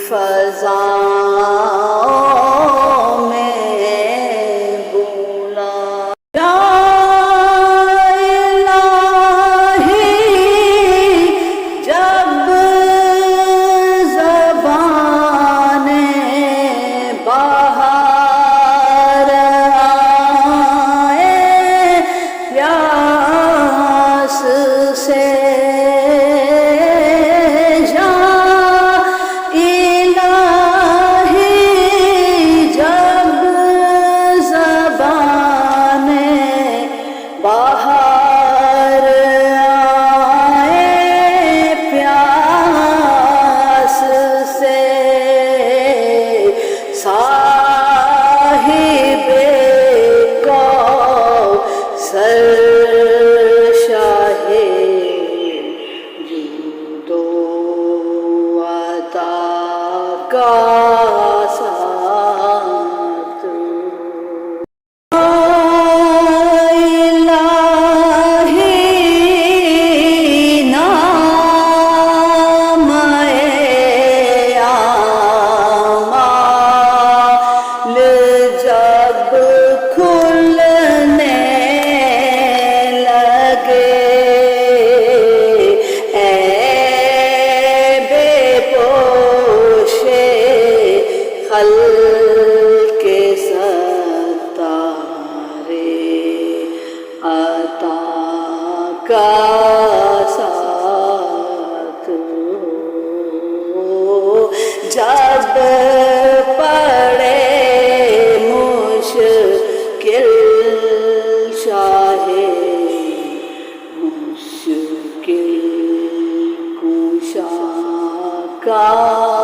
فضاؤں میں بولا یا الہی جب زبان بہار آئے پیاس سے باہر آئے پیاس سے صاحب کوثر شاہ جود و عطا کا ساتھ خلق ستارے عطا کا ساتھ جب پڑے مشکل شاہ مشکل کشا کا